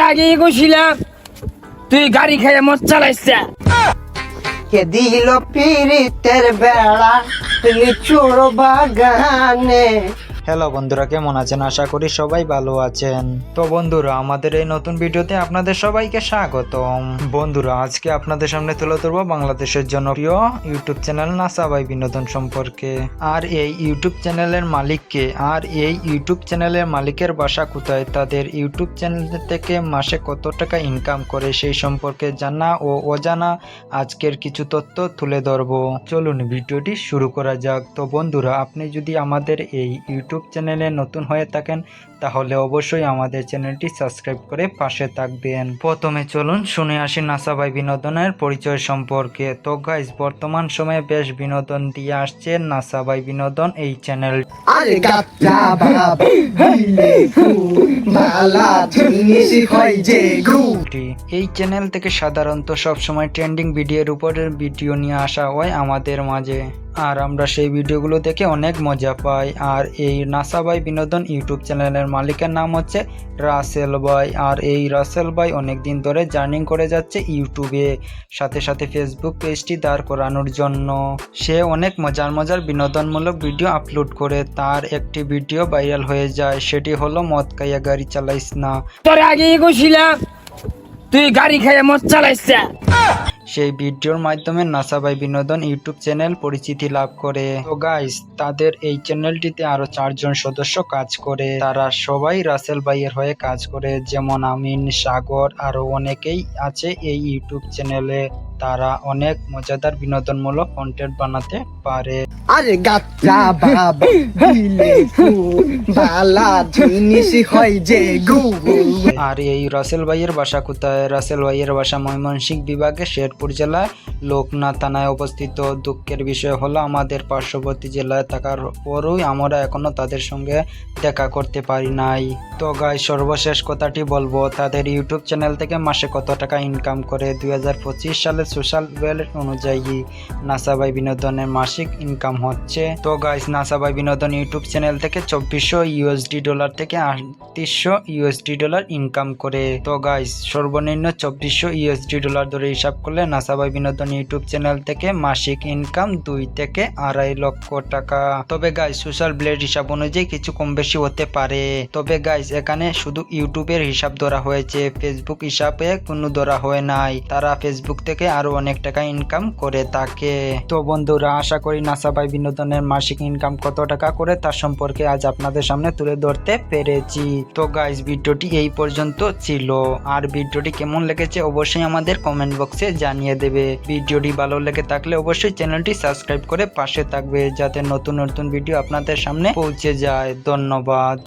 আগেই কইছিলাম তুই গাড়ি খেয়ে মদ চালাইছিস। কে দিল পিরিতের বেড়া লিচুর বাগানে। হ্যালো বন্ধুরা, কেমন আছেন? আশা করি সবাই ভালো আছেন। তো বন্ধুরা, আমাদের এই নতুন ভিডিওতে আপনাদের সবাইকে স্বাগতম। বন্ধুরা, আজকে আপনাদের সামনে তুলে ধরবো বাংলাদেশের জনপ্রিয় ইউটিউব চ্যানেল নাসা বাই বিনোদন সম্পর্কে। আর এই ইউটিউব চ্যানেলের মালিককে, আর এই ইউটিউব চ্যানেলের মালিকের বাসা কোথায়, তাদের ইউটিউব চ্যানেল থেকে মাসে কত টাকা ইনকাম করে, সেই সম্পর্কে জানা ও অজানা আজকের কিছু তথ্য তুলে ধরবো। চলুন ভিডিওটি শুরু করা যাক। তো বন্ধুরা, আপনি যদি আমাদের এই ইউটিউব চ্যানেলে নতুন হয়ে থাকেন তাহলে অবশ্যই আমাদের চ্যানেলটি সাবস্ক্রাইব করে পাশে থাকবেন। প্রথমে চলুন শুনে আসি নাসা বাই বিনোদনের পরিচয় সম্পর্কে। তো গাইস, বর্তমান সময়ে বেশ বিনোদন দিয়ে আসছে নাসা বাই বিনোদন এই চ্যানেল। আরে গাচ্চা বাবা হইলে গু বালা জিনিস হয় যে গু। এই চ্যানেল থেকে সাধারণত সবসময় ট্রেন্ডিং ভিডিওর উপরের ভিডিও নিয়ে আসা হয় আমাদের মাঝে, আর আমরা সেই ভিডিওগুলো দেখে অনেক মজা পাই। আর এই নাসা বাই বিনোদন ইউটিউব চ্যানেলের মালিকের নাম হচ্ছে রাসেল ভাই। আর এই রাসেল ভাই অনেক দিন ধরে জার্নিং করে যাচ্ছে ইউটিউবে, সাথে সাথে ফেসবুক পেজটি দাঁড় করানোর জন্য। সে অনেক মজার বিনোদনমূলক ভিডিও আপলোড করে। তার একটি ভিডিও ভাইরাল হয়ে যায়, সেটি হলো মদ খাইয়া গাড়ি চালাইস না। তোর আগেই কইছিলাম তুই গাড়ি খেয়ে মদ চালাইছিস। সেই ভিডিওর মাধ্যমে নাসা বাই বিনোদন ইউটিউব চ্যানেল পরিচিতি লাভ করে। তো গাইস, তাদের এই চ্যানেলটিতে আরো 4 জন সদস্য কাজ করে। তারা সবাই রাসেল ভাইয়ের হয়ে কাজ করে, যেমন আমিন, সাগর, আরো অনেকেই আছে এই ইউটিউব চ্যানেলে। তারা অনেক মজাদার বিনোদনমূলক কন্টেন্ট বানাতে পারে। আরে গাচ্চা বাবা হইলে গু বালা জিনিস হয় যে গু। আর এই রাসেল ভাইয়ের বাসা কোথায়? রাসেল ভাইয়ের বাসা ময়মনসিংহ বিভাগে শেরপুর জেলায় লোকনাথ থানায় অবস্থিত। দুঃখের বিষয় হলো আমাদের পার্শ্ববর্তী জেলায় থাকার পরও আমরা এখনো তাদের সঙ্গে দেখা করতে পারি নাই। তো গাইস, সর্বশেষ কথাটি বলবো, তাদের ইউটিউব চ্যানেল থেকে মাসে কত টাকা ইনকাম করে। 2025 সালের সোশ্যাল ওয়েলথ অনুযায়ী নাসা বাই বিনোদনের মাসিক ইনকাম হচ্ছে। তো গাইস, নাসা বাই বিনোদন ইউটিউব চ্যানেল থেকে $2400 থেকে $3800 ইনকাম করে। তো গাইস, সর্বনিম্ন $2400 ধরে হিসাব করলে নাসা বাই বিনোদন ইউটিউব চ্যানেল থেকে মাসিক ইনকাম 2 থেকে 2.5 লক্ষ টাকা। তবে গাইস, সোশ্যাল ব্লেড হিসাব অনুযায়ী কিছু কম বেশি হতে পারে। তবে গাইস, এখানে শুধু ইউটিউবের হিসাব ধরা হয়েছে, ফেসবুক হিসাবে কোনো ধরা হয় নাই। তারা ফেসবুক থেকে আরো অনেক টাকা ইনকাম করে থাকে। তো বন্ধুরা, আশা করি নাসা বাই বিনোদনের মাসিক ইনকাম কত টাকা করে তার সম্পর্কে আজ আপনাদের সামনে তুলে ধরতে পেরেছি। তো গাইস, ভিডিওটি এই পর্যন্ত ছিল। আর ভিডিওটি কেমন লেগেছে অবশ্যই আমাদের কমেন্ট বক্সে জানিয়ে দেবে। ভিডিওটি ভালো লেগে থাকলে অবশ্যই চ্যানেলটি সাবস্ক্রাইব করে পাশে থাকবে, যাতে নতুন ভিডিও আপনাদের সামনে পৌঁছে যায়। ধন্যবাদ।